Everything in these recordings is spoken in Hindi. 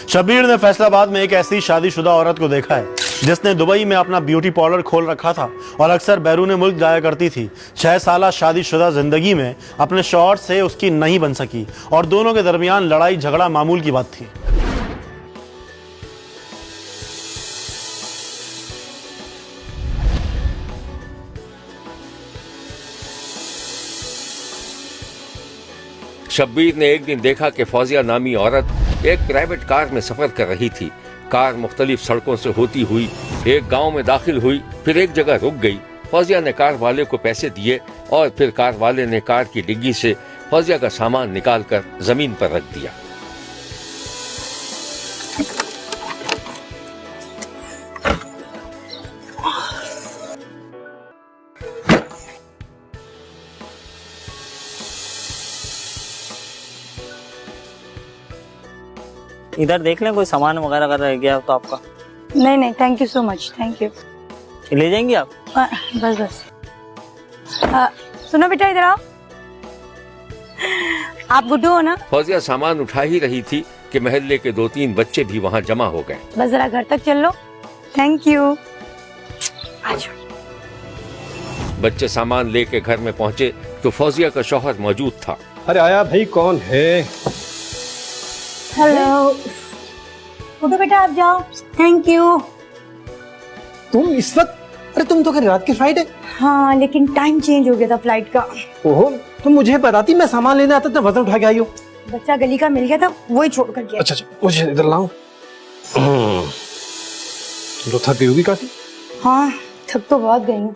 शब्बीर ने फैसलाबाद में एक ऐसी शादीशुदा औरत को देखा है जिसने दुबई में अपना ब्यूटी पार्लर खोल रखा था और अक्सर बैरून मुल्क जाया करती थी। 6 साल शादीशुदा जिंदगी में अपने शौहर से उसकी नहीं बन सकी और दोनों के दरमियान लड़ाई झगड़ा मामूल की बात थी। शब्बीर ने एक दिन देखा कि फौजिया नामी औरत एक प्राइवेट कार में सफर कर रही थी। कार मुख्तलिफ सड़कों से होती हुई एक गांव में दाखिल हुई, फिर एक जगह रुक गई। फौजिया ने कार वाले को पैसे दिए और फिर कार वाले ने कार की डिग्गी से फौजिया का सामान निकालकर जमीन पर रख दिया। इधर देख लें कोई सामान वगैरह अगर रह गया तो आपका। नहीं नहीं, thank you so much, thank you. ले जाएंगे आप? बस बस। सुनो बेटा, इधर आओ। आप गुड्डू हो ना? फौजिया सामान उठा ही रही थी कि महल्ले के 2-3 बच्चे भी वहाँ जमा हो गए। बस जरा घर तक चल लो। Thank you. आजो। बच्चे सामान लेके घर में पहुँचे तो फौजिया का शौहर मौजूद था। अरे आया भाई, कौन है? हेलो गुड्डू बेटा, आप जाओ। Thank you. तुम इस वक्त? अरे तुम तो कल रात की फ्लाइट है। हाँ, लेकिन टाइम चेंज हो गया था फ्लाइट का। ओहो, तुम मुझे बताती, मैं सामान लेने आता तो वजन उठा के आई हो। बच्चा गली का मिल गया था, वही छोड़ कर गया। अच्छा, मुझे इधर लाओ। तुम तो थक गई होगी काफी। हाँ, थक तो बहुत गई हूँ।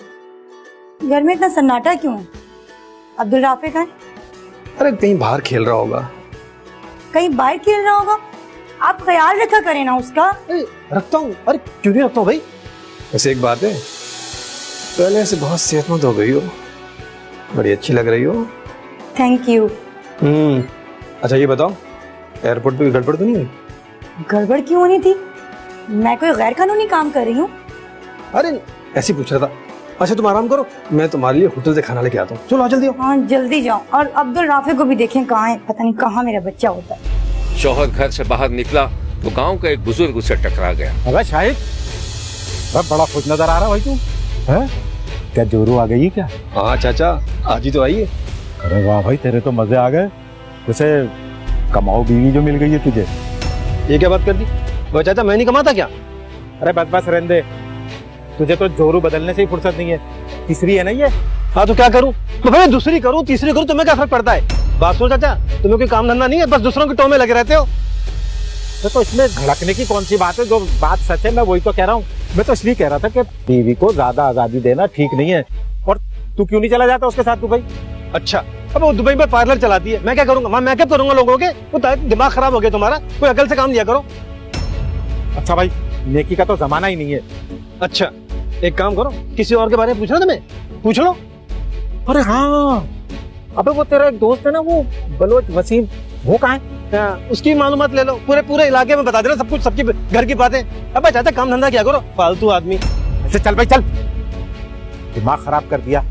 घर में इतना सन्नाटा क्यों है? अब्दुल राफे का है? अरे कहीं बाहर खेल रहा होगा। कहीं बाहर खेल रहा होगा? आप ख्याल रखा करें ना उसका। अरे रखता हूँ। अरे क्यों नहीं रखता हूँ भाई। वैसे एक बात है, पहले से बहुत सेहतमंद हो गई हो, बड़ी अच्छी लग रही हो। Thank you. अच्छा ये बताओ, एयरपोर्ट पे गड़बड़ तो नहीं हुई? गड़बड़ क्यों होनी थी? मैं कोई गैर कानूनी काम कर रही हूँ? अरे ऐसे पूछ रहा था। अच्छा तुम आराम करो, मैं तुम्हारे लिए होटल से खाना लेके आता हूँ। चलो आ जल्दी। हाँ जल्दी जाओ। और अब्दुल राफे को भी देखें कहाँ है, पता नहीं कहाँ मेरा बच्चा होता है। शौहर घर से बाहर निकला तो गांव का एक बुजुर्ग उसे टकरा गया। अबे शाहिद, बड़ा खुश नजर आ रहा भाई तू। है क्या जोरू आ गई क्या? हाँ चाचा, आज ही तो आई है। अरे वाह भाई, तेरे तो मजे आ गए। जैसे कमाओ बीवी जो मिल गई है तुझे। ये क्या बात कर दी? वो चाचा मैं नहीं कमाता क्या? अरे बस रहने दे, तुझे तो जोरू बदलने से ही फुर्सत नहीं है। तीसरी है ना ये? हाँ तो क्या करूँ? तो भाई दूसरी करूँ तीसरी करूँ, तुम्हें क्या फर्क पड़ता है? बात सुनो चाचा, तुम्हें कोई काम धंधा नहीं है, बस दूसरों के टों में लगे रहते हो। तो इसमें धड़कने की कौन सी बात है? जो बात सच है मैं वही तो कह रहा हूँ। मैं तो इसलिए कह रहा था कि बीवी को ज्यादा आजादी देना ठीक नहीं है। और तू क्यों नहीं चला जाता उसके साथ दुबई? अच्छा, अब वो दुबई में पार्लर चलाती है, मैं क्या करूंगा? मैं क्या करूंगा लोगों के? वो दिमाग खराब हो गया तुम्हारा, कोई अकल से काम लिया करो। अच्छा भाई, नेकी का तो जमाना ही नहीं है। अच्छा एक काम करो, किसी और के बारे में पूछना तुम्हें, पूछ लो। अरे हाँ, अबे वो तेरा एक दोस्त है ना, वो बलोच वसीम, वो कहाँ है? उसकी मालूमात ले लो, पूरे इलाके में बता देना सब कुछ, सबकी घर की बातें। अब चाचा काम धंधा क्या करो, फालतू आदमी। ऐसे चल भाई चल, दिमाग खराब कर दिया।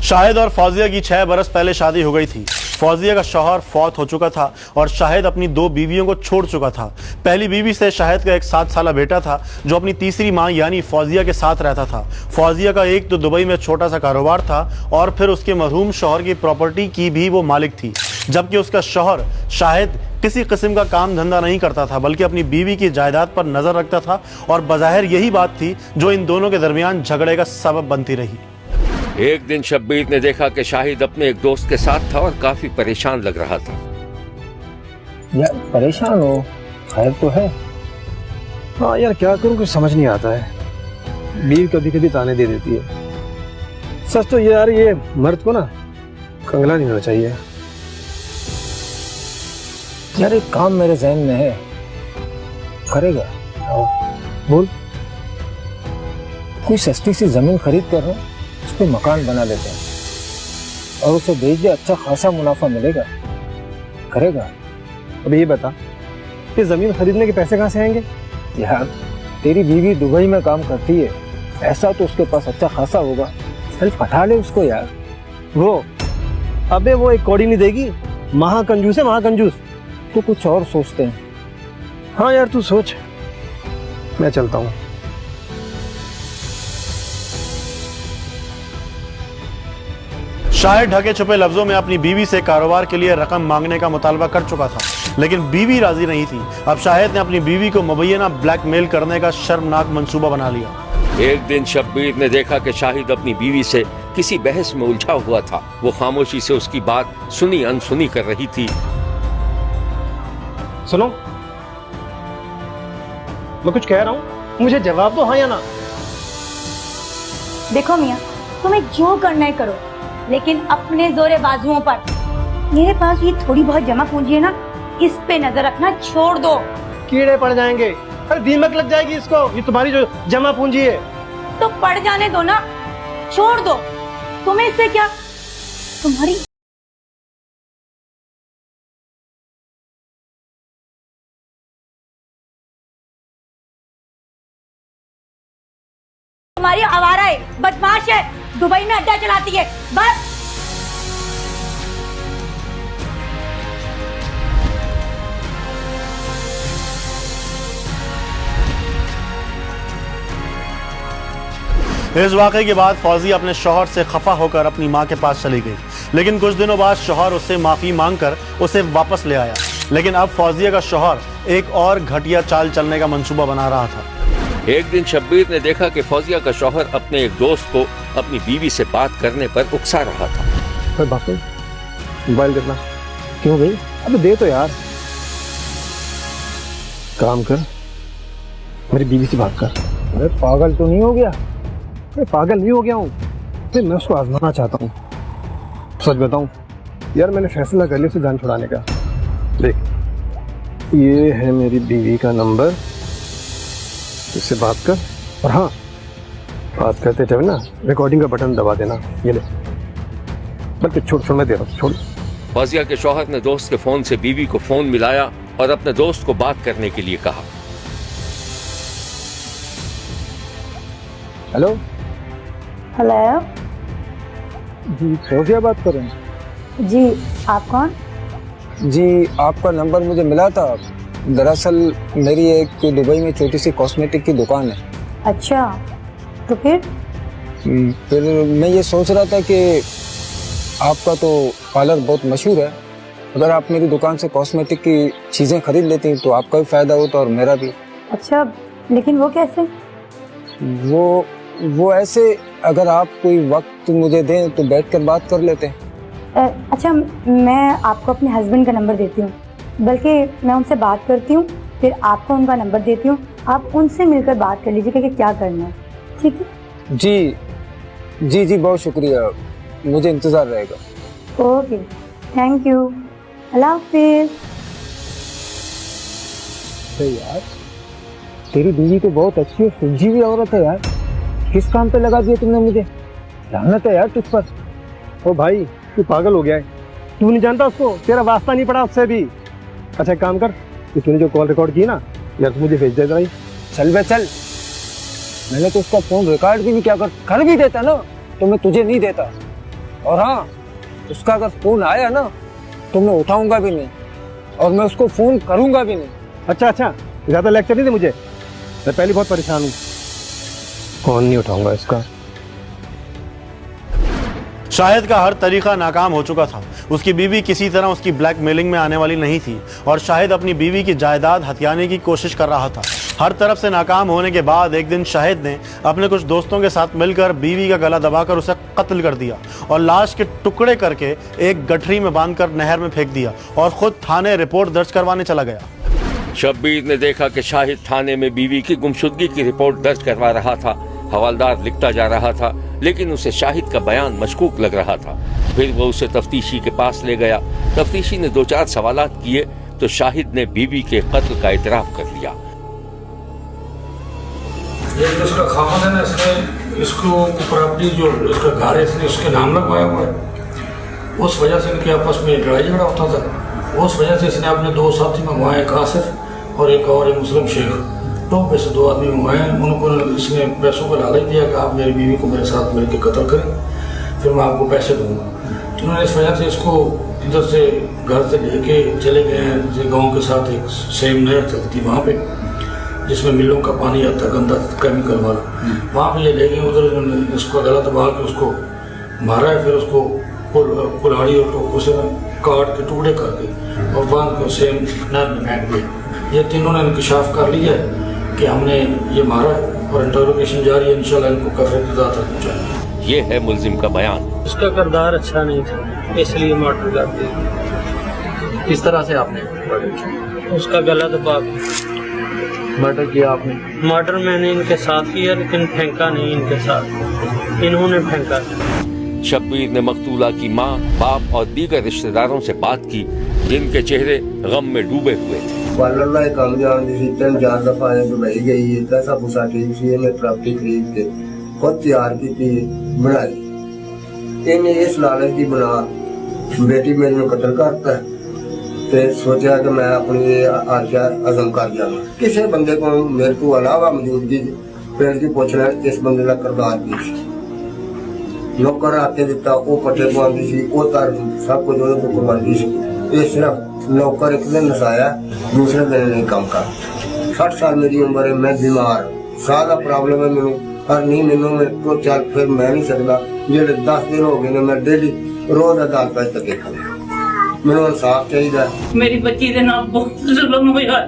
शाहिद और फौजिया की 6 बरस पहले शादी हो गई थी। फौजिया का शौहर फौत हो चुका था और शाहिद अपनी 2 बीवियों को छोड़ चुका था। पहली बीवी से शाहिद का एक 7 साल बेटा था जो अपनी तीसरी मां यानी फौजिया के साथ रहता था। फौजिया का एक तो दुबई में छोटा सा कारोबार था और फिर उसके मरहूम शौहर की प्रॉपर्टी की भी वो मालिक थी, जबकि उसका शौहर शाहिद किसी किस्म का काम धंधा नहीं करता था बल्कि अपनी बीवी की जायदाद पर नजर रखता था और बज़ाहिर यही बात थी जो इन दोनों के दरमियान झगड़े का सबब बनती रही। एक दिन शब्बीर ने देखा कि शाहिद अपने एक दोस्त के साथ था और काफी परेशान लग रहा था। यार परेशान हो, खैर तो है? हाँ यार क्या करूँ, कुछ समझ नहीं आता है। बीवी कभी कभी ताने दे देती है। सच तो यार ये मर्द को ना कंगला नहीं होना चाहिए। यार एक काम मेरे जहन में है, करेगा? बोल। कोई सस्ती सी जमीन खरीद कर उस पे मकान बना लेते हैं और उसे बेच दे, अच्छा खासा मुनाफा मिलेगा। करेगा? अब ये बता, ये जमीन खरीदने के पैसे कहाँ से आएंगे? यार तेरी बीवी दुबई में काम करती है, ऐसा तो उसके पास अच्छा खासा होगा, चल पटा ले उसको यार। वो अबे वो एक कौड़ी नहीं देगी, महाकंजूस है महाकंजूस। तो कुछ और सोचते हैं। हाँ यार तू सोच, मैं चलता हूँ। शाहिद ढके छुपे लफ्जों में अपनी बीवी से कारोबार के लिए रकम मांगने का मुतालबा कर चुका था, लेकिन बीवी राजी नहीं थी। अब शाहिद ने अपनी बीवी को मुबैना ब्लैकमेल करने का शर्मनाक मंसूबा बना लिया। एक दिन शब्बीर ने देखा कि शाहिद अपनी बीवी से किसी बहस में उलझा हुआ था। वो खामोशी से उसकी बात सुनी अनसुनी कर रही थी। सुनो, मैं कुछ कह रहा हूँ, मुझे जवाब दो, हाँ या ना। देखो मियाँ, तुम्हें जो करना है करो, लेकिन अपने जोरे बाजुओं पर। मेरे पास ये थोड़ी बहुत जमा पूंजी है ना, इस पे नजर रखना छोड़ दो। कीड़े पड़ जाएंगे, अरे दीमक लग जाएगी इसको। ये तुम्हारी जो जमा पूंजी है। तो पड़ जाने दो ना, छोड़ दो। तुम्हें इससे क्या, तुम्हारी तुम्हारी आवारा है, बदमाश है, दुबई में अड्डा चलाती है, बस। इस वाकये के बाद फौजिया अपने शौहर से खफा होकर अपनी मां के पास चली गई, लेकिन कुछ दिनों बाद शौहर उससे माफी मांगकर उसे वापस ले आया। लेकिन अब फौजिया का शौहर एक और घटिया चाल चलने का मंसूबा बना रहा था। एक दिन शब्बीर ने देखा कि फौजिया का शौहर अपने एक दोस्त को अपनी बीवी से बात करने पर उकसा रहा था। अरे बाप रे, मोबाइल कितना? क्यों भाई? अबे दे तो यार। काम कर, मेरी बीवी से बात कर। अरे पागल तो नहीं हो गया? अरे पागल नहीं हो गया हूँ, मैं उसको आजमाना चाहता हूँ। सच बताऊँ यार, मैंने फैसला कर लिया उसे जान छुड़ाने का। देख, ये है मेरी बीवी का नंबर, इससे बात कर। और हाँ, बात करते जब ना रिकॉर्डिंग का बटन दबा देना। ये ले, बल्कि छोड़ मैं दे रहा हूँ, छोड़। फौजिया के शौहर ने दोस्त के फोन से बीवी को फोन मिलाया और अपने दोस्त को बात करने के लिए कहा। हेलो हेलो जी, फौजिया बात कर रहे हैं? जी, आप कौन? जी, आपका नंबर मुझे मिला था। दरअसल मेरी एक दुबई में छोटी सी कॉस्मेटिक की दुकान है। अच्छा, तो फिर मैं ये सोच रहा था कि आपका तो पार्लर बहुत मशहूर है, अगर आप मेरी दुकान से कॉस्मेटिक की चीज़ें खरीद लेती तो आपका भी फायदा होता और मेरा भी। अच्छा, लेकिन वो कैसे? वो ऐसे, अगर आप कोई वक्त मुझे दें तो बैठकर बात कर लेते हैं। अच्छा, मैं आपको अपने हस्बैंड का नंबर देती हूँ, बल्कि मैं उनसे बात करती हूँ, फिर आपको उनका नंबर देती हूँ, आप उनसे मिलकर बात कर लीजिएगा कि क्या करना है, ठीक है? जी जी जी, बहुत शुक्रिया, मुझे इंतज़ार रहेगा। ओके, थैंक यू, अल्लाह हाफिज़। यार, तेरी बीवी तो बहुत अच्छी और सुलझी हुई औरत है यार, किस काम पे लगा दिया तुमने मुझे? लानत है यार तुझ पर। ओ भाई, तू पागल हो गया है, तू नहीं जानता उसको, तेरा वास्ता नहीं पड़ा उससे भी। अच्छा एक काम कर, कि तूने जो कॉल रिकॉर्ड की ना यार, तू मुझे भेज दे जरा। चल बे चल, मैंने तो उसका फोन रिकॉर्ड भी नहीं किया, कर भी देता ना तो मैं तुझे नहीं देता। और हाँ, उसका अगर फोन आया ना तो मैं उठाऊंगा भी नहीं, और मैं उसको फोन करूंगा भी नहीं। अच्छा, ज्यादा लेक्चर नहीं दे मुझे, मैं पहले बहुत परेशान हूँ। फोन नहीं उठाऊंगा इसका। शाहिद का हर तरीका नाकाम हो चुका था। उसकी बीवी किसी तरह उसकी ब्लैकमेलिंग में आने वाली नहीं थी और शाहिद अपनी बीवी की जायदाद हथियाने की कोशिश कर रहा था। हर तरफ से नाकाम होने के बाद एक दिन शाहिद ने अपने कुछ दोस्तों के साथ मिलकर बीवी का गला दबाकर उसे कत्ल कर दिया और लाश के टुकड़े करके एक गठरी में बांधकर नहर में फेंक दिया और खुद थाने रिपोर्ट दर्ज करवाने चला गया। शब्बीर ने देखा कि शाहिद थाने में बीवी की गुमशुदगी की रिपोर्ट दर्ज करवा रहा था। हवालदार लिखता जा रहा था, लेकिन उसे शाहिद का बयान मशकूक लग रहा था। फिर वो उसे तफ्तीशी के पास ले गया। तफ्तीशी ने 2-4 सवालात किए तो शाहिद ने बीवी के कत्ल का इतराफ कर लिया। ये जो इसका खामन है ना, इसने इसको प्रॉपर्टी जो इसका घर है इसने उसके नाम लगवाया हुआ है। उस वजह से इनके आपस में लड़ाई झगड़ा होता था। उस वजह से इसने अपने 2 साथी मंगवाए, एक आसिफ और एक और मुस्लिम शेख। तो पैसे 2 आदमी मंगवाए। उनको इसने पैसों का लालच दिया कि आप मेरी बीवी को मेरे साथ मिलकर कत्ल करें। फिर मैं आपको पैसे दूंगा। तो उन्होंने इस वजह से इसको इधर से घर से लेके चले गए हैं। जो गाँव के साथ एक सेम नहर चलती वहाँ पे, जिसमें मिलों का पानी आता है गंदा केमिकल वाला, वहाँ पे ये ले गए। उधर उन्होंने इसको गला दबा के उसको मारा है, फिर उसको कुल्हाड़ी और टोकों से काट के टुकड़े करके और बांध के सेम नहर में फेंक दिया। ये तीनों ने इंकशाफ कर लिया है कि हमने ये मारा है और इंटरोगेशन जारी है। इंशाल्लाह इनको कफे की दात पहुँचाएंगे। ये है मुल्जिम का बयान। उसका किरदार अच्छा नहीं था, इसलिए मर्डर कर दिया। किस तरह से आपने उसका गला दबा मर्डर किया आपने? मर्डर मैंने इनके साथ किया, लेकिन फेंका नहीं इनके साथ, इन्होंने फेंका। शब्बीर ने मकतूला की माँ, बाप और दीगर रिश्तेदारों से बात की, जिनके चेहरे गम में डूबे हुए थे। पार्लर काम जान दी 3-4 दफा दुबई गई है, पैसा पुसा ठीक सी, प्रॉपर्टी खरीद के खुद तैयार की बनाई। इन्हें इस लालच की बना बेटी मेरे कत्ल करता है, ते सोचा कि मैं अपनी आशा अज़म कर जाऊंगा। किसी बंदे को मेरे को अलावा मौजूदगी पिंड की पूछना इस बंदे का किरदार की नौकर आके दिता, वो पट्टे पाँदी सी, वो तर सब कुछ वो कुर्बानी सी। ये सिर्फ नौकर एक दिन नसाया, दूसरे दिन नहीं काम कर। 60 साल मेरी उम्र है, मैं बीमार, सारा प्रॉब्लम है मैनू, और नहीं मैनू मैं तो चल फिर मैं नहीं सकता। जो 10 दिन हो गए ने मैं डेली रोज अदालत तक देखा, मैनू इंसाफ चाहिए। मेरी बच्ची दे नाल बहुत जुल्म होया।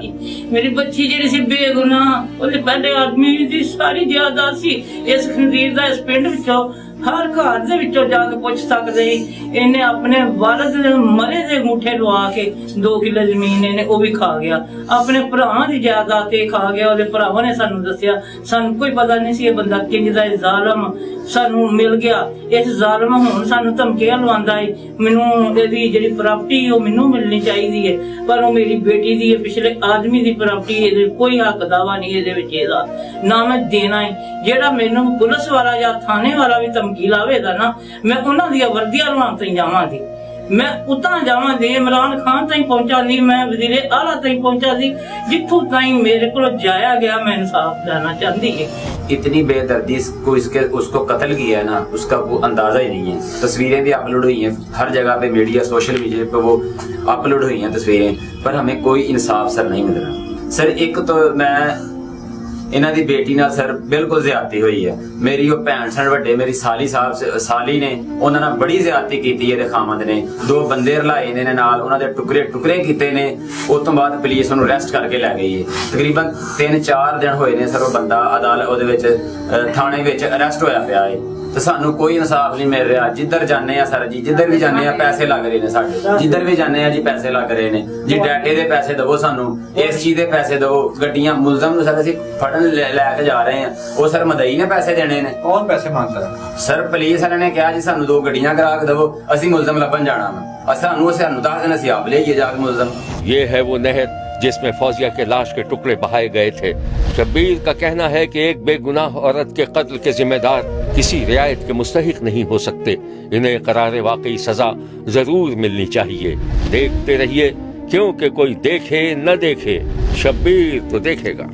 मेरी बच्ची जेहड़ी सी बेगुनाह, ओदे पहले आदमी दी सारी जायदाद सी इस खंजीर दा इस पिंड विचों हर घर दे विचों जाके पुछ सकदे। इन्हें अपने वालद दे मरे दे अंगूठे लवा के 2 किलो जमीन इन्हें वो भी खा गया। अपने भरावां दी जायदाद ते खा गया। ओदे भरावां ने सानू दस्सिया, सानू कोई पता नहीं सी ये बंदा किंज दा जालिम सानू मिल गया। इस जालिम हुण सानू धमकियां लवांदा है, मैनू इहदी जेहड़ी प्रॉपर्टी ओ मैनू मिलनी चाहिदी है, पर वो मेरी बेटी दी है, पिछले आदमी दी प्रॉपर्टी इहदे कोई हक दावा नहीं इहदे विच इहदा, ना मैं देना है। जेहड़ा मैनू पुलिस वाला या थाने वाला भी धमकी लावेगा ना, मैं उन्हां दी वर्दियां लवाउण ताईं जावांगी, मैं उतां जावांगी, इमरान खान ताईं पहुंचा दी, मैं वज़ीरे आला ताईं पहुंचा दी, जिथों ताईं मेरे को जाया गया। मैं इंसाफ देना चाहती है। इतनी बेदर्दी को उसको कत्ल किया है ना, उसका वो अंदाजा ही नहीं है। तस्वीरें भी अपलोड हुई हैं हर जगह पे, मीडिया सोशल मीडिया पे वो अपलोड हुई हैं तस्वीरें, पर हमें कोई इंसाफ सर नहीं मिल रहा। सर एक तो मैं इन्हां दी बेटी नाल सर बिल्कुल ज्यादती हुई है। मेरी वो भैन सन वड्डे मेरी साली ने उन्हां नाल बड़ी ज्यादती कीती है। खामद ने 2 बंदे रलाए ने नाल, उन्हां दे टुकड़े कीते ने। उस तो बाद पुलिस उन्हें अरेस्ट करके लै गई है। तकरीबन 3-4 दिन होए ने सर वो बंदा अदालत ओदे विच थाने विच अरेस्ट होया पिया है, तो सानू कोई इंसाफ नहीं मिल रहा। जिधर जाने सर जी, जिधर भी जाने पैसे लग रहे ने साडे, जिधर भी जाने जी पैसे लग रहे ने जी। डाटे दे पैसे दवो, सानू इस चीज दे पैसे दवो। गड्डियां मुलजम नूं सर असीं फड़न लैके जा रहे हैं, वो सर मदई ने पैसे देने ने। कौन पैसे मांगता है? सर पुलिस वाले ने कहा जी सानू 2 गड्डियां करा के दवो, असीं मुलजम लभन जाना वा। सानू 10 दिन असीं आप लेइए जाके मुलजम। ये है वो नहर जिसमें फौजिया के लाश के टुकड़े बहाए गए थे। शब्बीर का कहना है कि एक बेगुनाह औरत के कत्ल के जिम्मेदार किसी रियायत के मुस्तहिक नहीं हो सकते। इन्हें करारे वाकई सजा जरूर मिलनी चाहिए। देखते रहिए, क्योंकि कोई देखे न देखे, शब्बीर तो देखेगा।